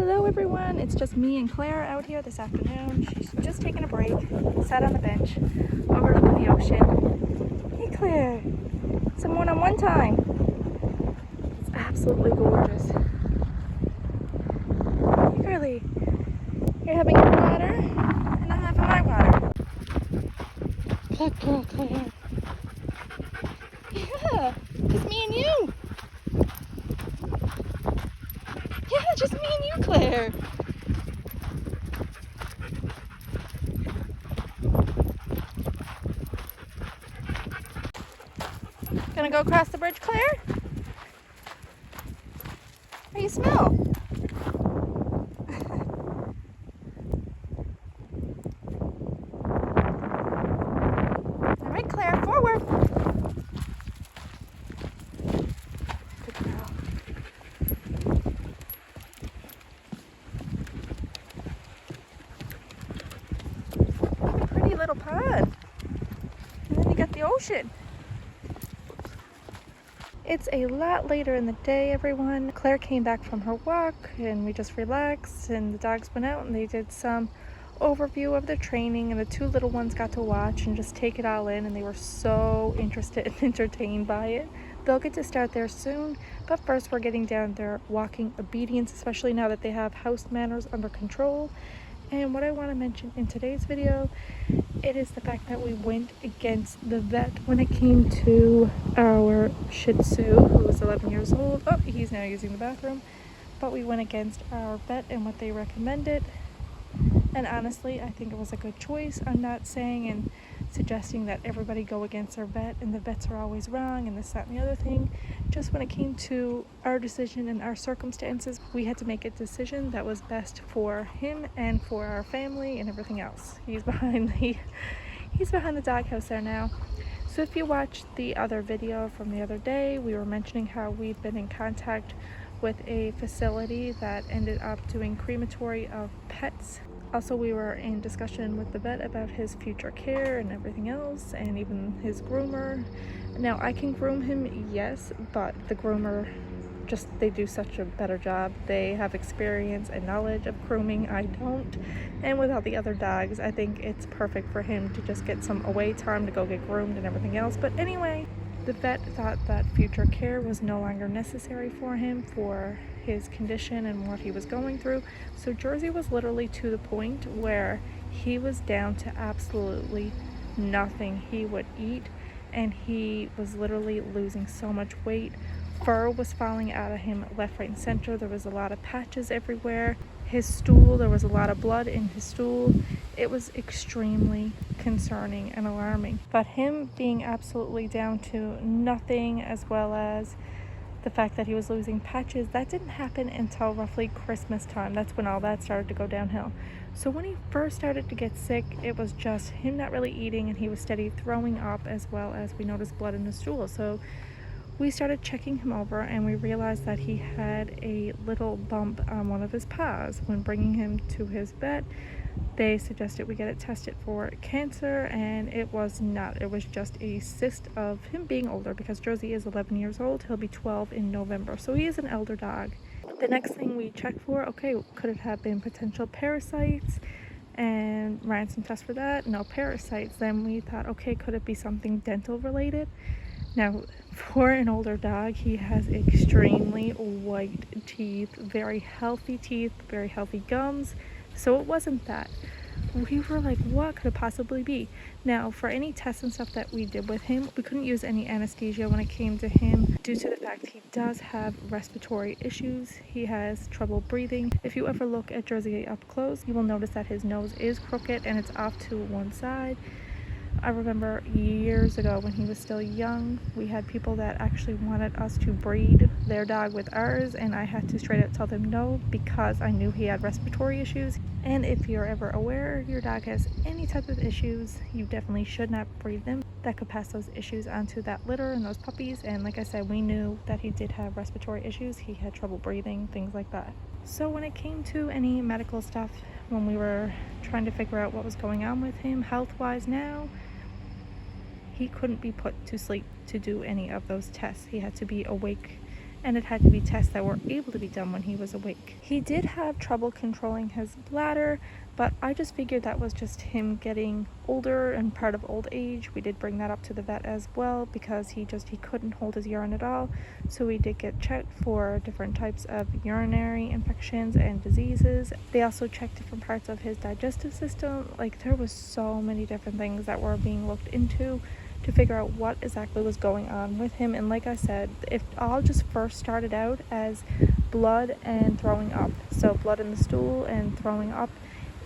Hello everyone, it's just me and Claire out here this afternoon. She's just taking a break, sat on the bench, overlooking the ocean. Hey Claire, some one-on-one time. It's absolutely gorgeous. Hey girly, you're having your water and I'm having my water. Good girl, Claire. Yeah, just me and you. Yeah, just me and you, Claire. Gonna go across the bridge, Claire? How you smell? All right, Claire, forward. Good girl. Pretty little pond. And then you got the ocean. It's a lot later in the day, everyone. Claire came back from her walk and we just relaxed, and the dogs went out and they did some overview of their training, and the two little ones got to watch and just take it all in, and they were so interested and entertained by it. They'll get to start there soon, but first we're getting down their walking obedience, especially now that they have house manners under control. And what I want to mention in today's video, it is the fact that we went against the vet when it came to our Shih Tzu, who was 11 years old. Oh, he's now using the bathroom. But we went against our vet and what they recommended. And honestly, I think it was a good choice. I'm not saying and suggesting that everybody go against their vet and the vets are always wrong and this, that, and the other thing. Just when it came to our decision and our circumstances, we had to make a decision that was best for him and for our family and everything else. He's behind the doghouse there now. So if you watched the other video from the other day, we were mentioning how we've been in contact with a facility that ended up doing crematory of pets. Also, we were in discussion with the vet about his future care and everything else, and even his groomer. Now, I can groom him, yes, but the groomer, they do such a better job. They have experience and knowledge of grooming. I don't. And with all the other dogs, I think it's perfect for him to just get some away time to go get groomed and everything else. But anyway, the vet thought that future care was no longer necessary for him for his condition and what he was going through. So Jersey was literally to the point where he was down to absolutely nothing he would eat, and he was literally losing so much weight. Fur was falling out of him left, right, and center. There was a lot of patches everywhere. His stool, there was a lot of blood in his stool. It was extremely concerning and alarming. But him being absolutely down to nothing, as well as the fact that he was losing patches, that didn't happen until roughly Christmas time. That's when all that started to go downhill. So when he first started to get sick, it was just him not really eating, and he was steady throwing up, as well as we noticed blood in his stool. So we started checking him over, and we realized that he had a little bump on one of his paws. When bringing him to his vet, they suggested we get it tested for cancer, and it was not. It was just a cyst of him being older, because Jersey is 11 years old. He'll be 12 in November, so he is an elder dog. The next thing we checked for, okay, could it have been potential parasites, and ran some tests for that. No parasites. Then we thought, okay, could it be something dental related? Now, for an older dog, he has extremely white teeth, very healthy gums. So it wasn't that. We were like, what could it possibly be? Now, for any tests and stuff that we did with him, we couldn't use any anesthesia when it came to him due to the fact he does have respiratory issues. He has trouble breathing. If you ever look at Jersey up close, you will notice that his nose is crooked and it's off to one side. I remember years ago when he was still young, we had people that actually wanted us to breed their dog with ours, and I had to straight out tell them no, because I knew he had respiratory issues. And if you're ever aware your dog has any type of issues, you definitely should not breed them. That could pass those issues onto that litter and those puppies. And like I said, we knew that he did have respiratory issues. He had trouble breathing, things like that. So when it came to any medical stuff, when we were trying to figure out what was going on with him health-wise now, he couldn't be put to sleep to do any of those tests. He had to be awake and it had to be tests that were able to be done when he was awake. He did have trouble controlling his bladder, but I just figured that was just him getting older and part of old age. We did bring that up to the vet as well because he couldn't hold his urine at all. So we did get checked for different types of urinary infections and diseases. They also checked different parts of his digestive system. Like, there was so many different things that were being looked into to figure out what exactly was going on with him. And like I said, it all just first started out as blood and throwing up. So blood in the stool and throwing up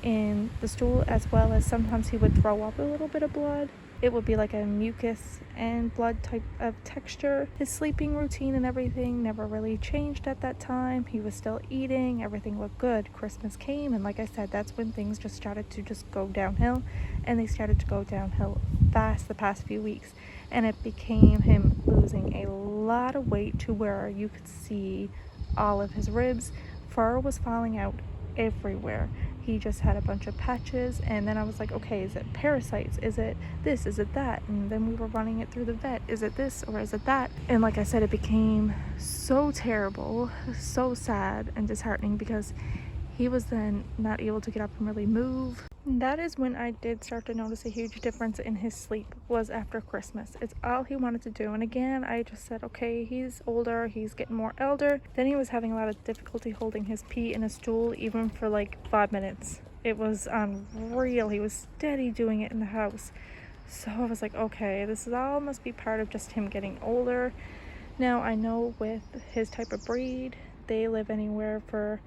in the stool, as well as sometimes he would throw up a little bit of blood. It would be like a mucus and blood type of texture. His sleeping routine and everything never really changed at that time. He was still eating, everything looked good. Christmas came, and like I said, that's when things just started to just go downhill, and they started to go downhill fast the past few weeks. And it became him losing a lot of weight to where you could see all of his ribs. Fur was falling out everywhere. He just had a bunch of patches, and then I was like, okay, is it parasites? Is it this? Is it that? And then we were running it through the vet. Is it this or is it that? And like I said, it became so terrible, so sad and disheartening because he was then not able to get up and really move. That is when I did start to notice a huge difference in his sleep, was after Christmas. It's all he wanted to do. And again, I just said, okay, he's older, he's getting more elder. Then he was having a lot of difficulty holding his pee in a stool, even for like 5 minutes. It was unreal. He was steady doing it in the house. So I was like, okay, this is all must be part of just him getting older. Now I know with his type of breed, they live anywhere for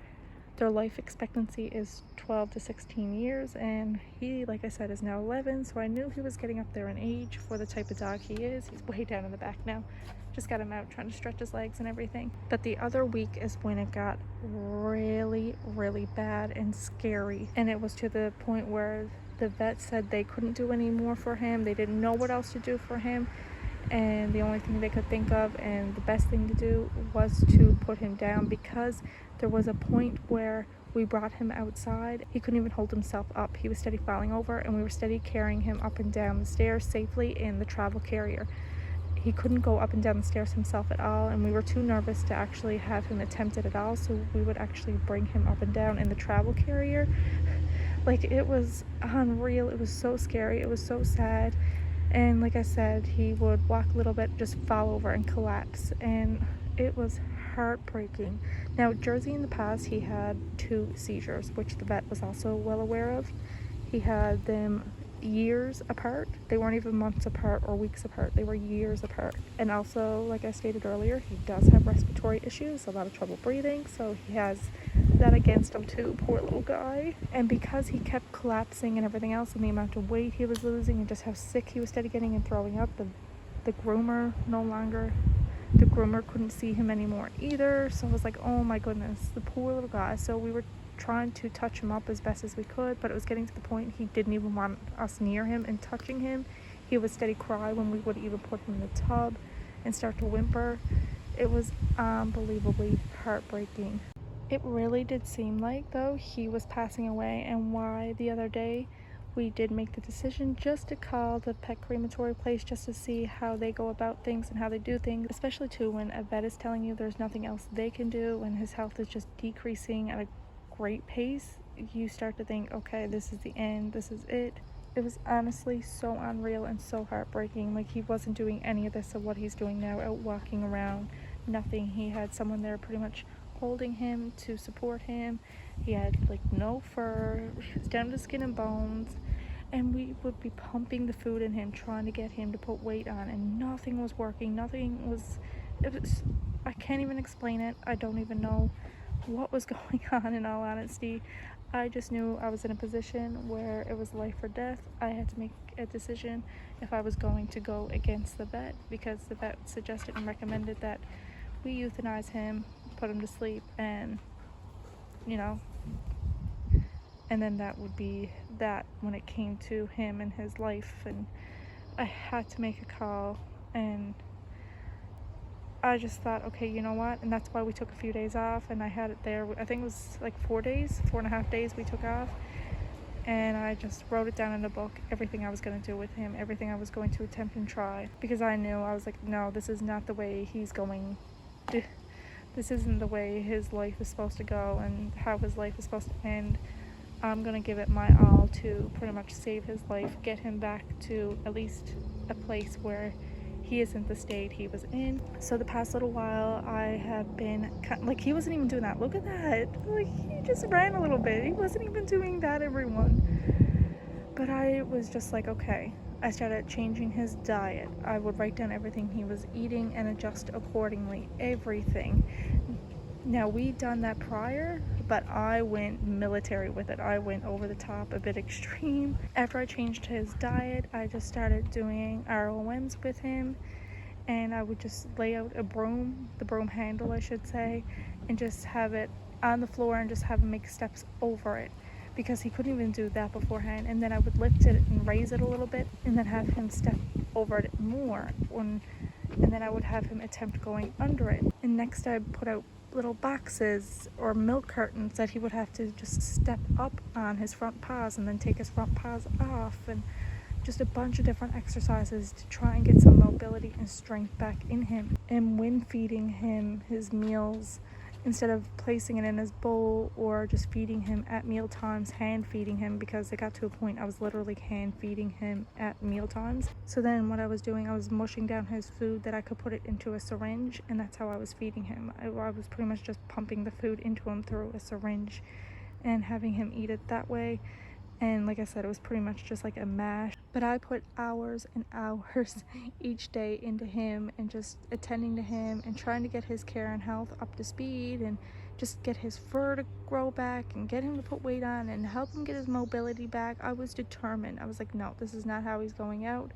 their life expectancy is 12 to 16 years, and he, like I said, is now 11, so I knew he was getting up there in age for the type of dog he is. He's way down in the back now. Just got him out trying to stretch his legs and everything. But the other week is when it got really, really bad and scary, and it was to the point where the vet said they couldn't do any more for him. They didn't know what else to do for him, and the only thing they could think of and the best thing to do was to put him down, because there was a point where we brought him outside. He couldn't even hold himself up. He was steady falling over, and we were steady carrying him up and down the stairs safely in the travel carrier. He couldn't go up and down the stairs himself at all, and we were too nervous to actually have him attempt it at all, so we would actually bring him up and down in the travel carrier. Like, it was unreal. It was so scary. It was so sad. And like I said, he would walk a little bit, just fall over and collapse, and it was heartbreaking. Now, Jersey in the past, he had 2 seizures, which the vet was also well aware of. He had them years apart. They weren't even months apart or weeks apart. They were years apart. And also, like I stated earlier, he does have respiratory issues, a lot of trouble breathing, so he has that against him too, poor little guy. And because he kept collapsing and everything else, and the amount of weight he was losing and just how sick he was steady getting and throwing up, the groomer couldn't see him anymore either. So I was like, oh my goodness, the poor little guy. So we were trying to touch him up as best as we could, but it was getting to the point he didn't even want us near him and touching him. He would steady cry when we would even put him in the tub and start to whimper. It was unbelievably heartbreaking. It really did seem like, though, he was passing away, and why the other day we did make the decision just to call the pet crematory place just to see how they go about things and how they do things, especially too when a vet is telling you there's nothing else they can do and his health is just decreasing at a great pace. You start to think, okay, this is the end, this is it. It was honestly so unreal and so heartbreaking. Like, he wasn't doing any of this of what he's doing now, out walking around, nothing. He had someone there pretty much holding him to support him. He had like no fur, he was down to skin and bones, and we would be pumping the food in him, trying to get him to put weight on, and nothing was working. It was, I can't even explain it. I don't even know what was going on, in all honesty. I just knew I was in a position where it was life or death. I had to make a decision if I was going to go against the vet, because the vet suggested and recommended that we euthanize him, put him to sleep, and and then that would be that when it came to him and his life. And I had to make a call, and I just thought, okay, you know what? And that's why we took a few days off, and I had it there. I think it was like 4.5 days we took off, and I just wrote it down in a book, everything I was going to do with him, everything I was going to attempt and try, because I knew, I was like, no, this is not the way he's going to this isn't the way his life is supposed to go and how his life is supposed to end. I'm gonna give it my all to pretty much save his life, get him back to at least a place where he isn't the state he was in. So the past little while I have been like, he wasn't even doing that. Look at that. Like, he just ran a little bit. He wasn't even doing that, everyone. But I was just like, okay. I started changing his diet. I would write down everything he was eating and adjust accordingly. Everything. Now, we'd done that prior, but I went military with it. I went over the top, a bit extreme. After I changed his diet, I just started doing ROMs with him, and I would just lay out a broom, the broom handle I should say, and just have it on the floor and just have him make steps over it, because he couldn't even do that beforehand. And then I would lift it and raise it a little bit and then have him step over it more, and then I would have him attempt going under it. And next I put out little boxes or milk cartons that he would have to just step up on his front paws and then take his front paws off, and just a bunch of different exercises to try and get some mobility and strength back in him. And when feeding him his meals, instead of placing it in his bowl or just feeding him at meal times, hand feeding him, because it got to a point I was literally hand feeding him at meal times. So then what I was doing, I was mushing down his food that I could put it into a syringe, and that's how I was feeding him. I was pretty much just pumping the food into him through a syringe and having him eat it that way. And like I said, it was pretty much just like a mash. But I put hours and hours each day into him and just attending to him and trying to get his care and health up to speed, and just get his fur to grow back and get him to put weight on and help him get his mobility back. I was determined. I was like, no, this is not how he's going out.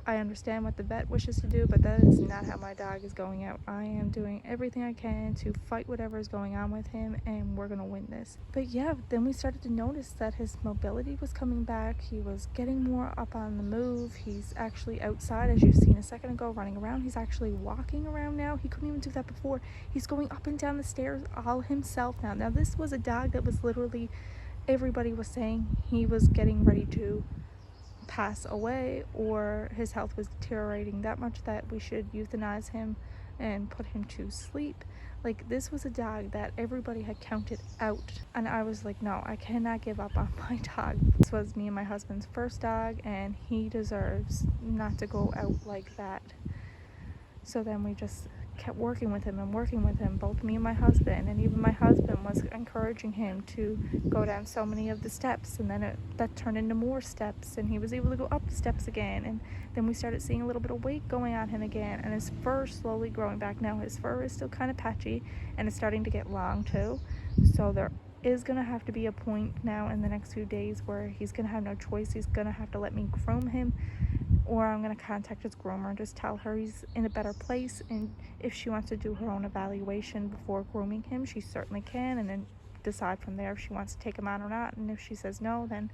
I understand what the vet wishes to do, but that is not how my dog is going out. I am doing everything I can to fight whatever is going on with him, and we're gonna win this. But yeah, then we started to notice that his mobility was coming back. He was getting more up on the move. He's actually outside, as you've seen a second ago, running around. He's actually walking around now. He couldn't even do that before. He's going up and down the stairs all himself now. Now, this was a dog that was literally, everybody was saying he was getting ready to pass away, or his health was deteriorating that much that we should euthanize him and put him to sleep. Like, this was a dog that everybody had counted out, and I was like, no, I cannot give up on my dog. This was me and my husband's first dog, and he deserves not to go out like that. So then we just kept working with him, both me and my husband, and even my husband was encouraging him to go down so many of the steps, and then that turned into more steps, and he was able to go up the steps again. And then we started seeing a little bit of weight going on him again, and his fur slowly growing back. Now his fur is still kind of patchy, and it's starting to get long too, so there is going to have to be a point now in the next few days where he's going to have no choice. He's going to have to let me groom him, or I'm going to contact his groomer and just tell her he's in a better place, and if she wants to do her own evaluation before grooming him, she certainly can, and then decide from there if she wants to take him on or not. And if she says no, then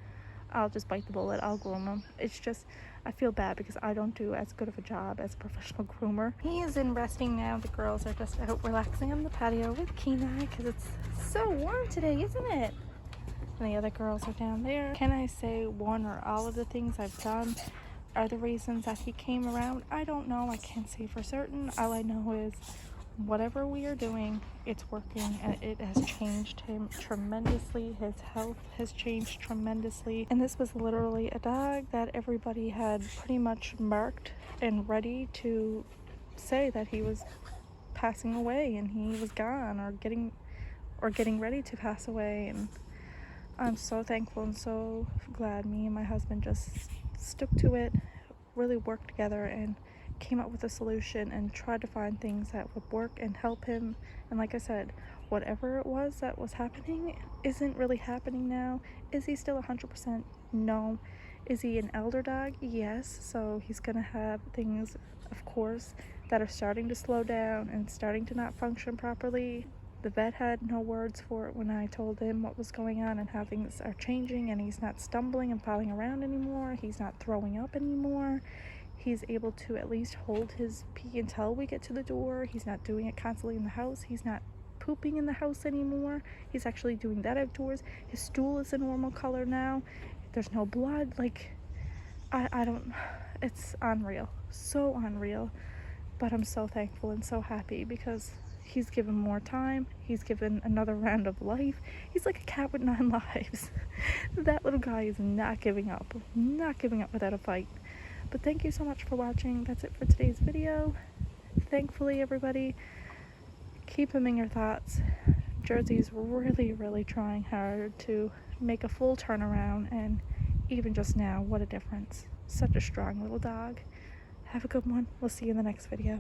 I'll just bite the bullet. I'll groom him. It's just, I feel bad because I don't do as good of a job as a professional groomer. He is in resting now. The girls are just out relaxing on the patio with Kenai because it's so warm today, isn't it? And the other girls are down there. Can I say one or all of the things I've done are the reasons that he came around? I don't know. I can't say for certain. All I know is whatever we are doing, it's working, and it has changed him tremendously. His health has changed tremendously. And this was literally a dog that everybody had pretty much marked and ready to say that he was passing away and he was gone, or getting ready to pass away. And I'm so thankful and so glad me and my husband just stuck to it, really worked together, and came up with a solution and tried to find things that would work and help him. And like I said, whatever it was that was happening isn't really happening now. Is he still 100%? No. Is he an elder dog? Yes. So he's gonna have things, of course, that are starting to slow down and starting to not function properly. The vet had no words for it when I told him what was going on and how things are changing, and he's not stumbling and falling around anymore. He's not throwing up anymore. He's able to at least hold his pee until we get to the door. He's not doing it constantly in the house. He's not pooping in the house anymore. He's actually doing that outdoors. His stool is a normal color now. There's no blood. Like, I don't, it's unreal. So unreal. But I'm so thankful and so happy because He's given more time. He's given another round of life. He's like a cat with 9 lives. That little guy is not giving up. Not giving up without a fight. But thank you so much for watching. That's it for today's video. Thankfully, everybody, keep him in your thoughts. Jersey's really trying hard to make a full turnaround, and even just now, what a difference. Such a strong little dog. Have a good one. We'll see you in the next video.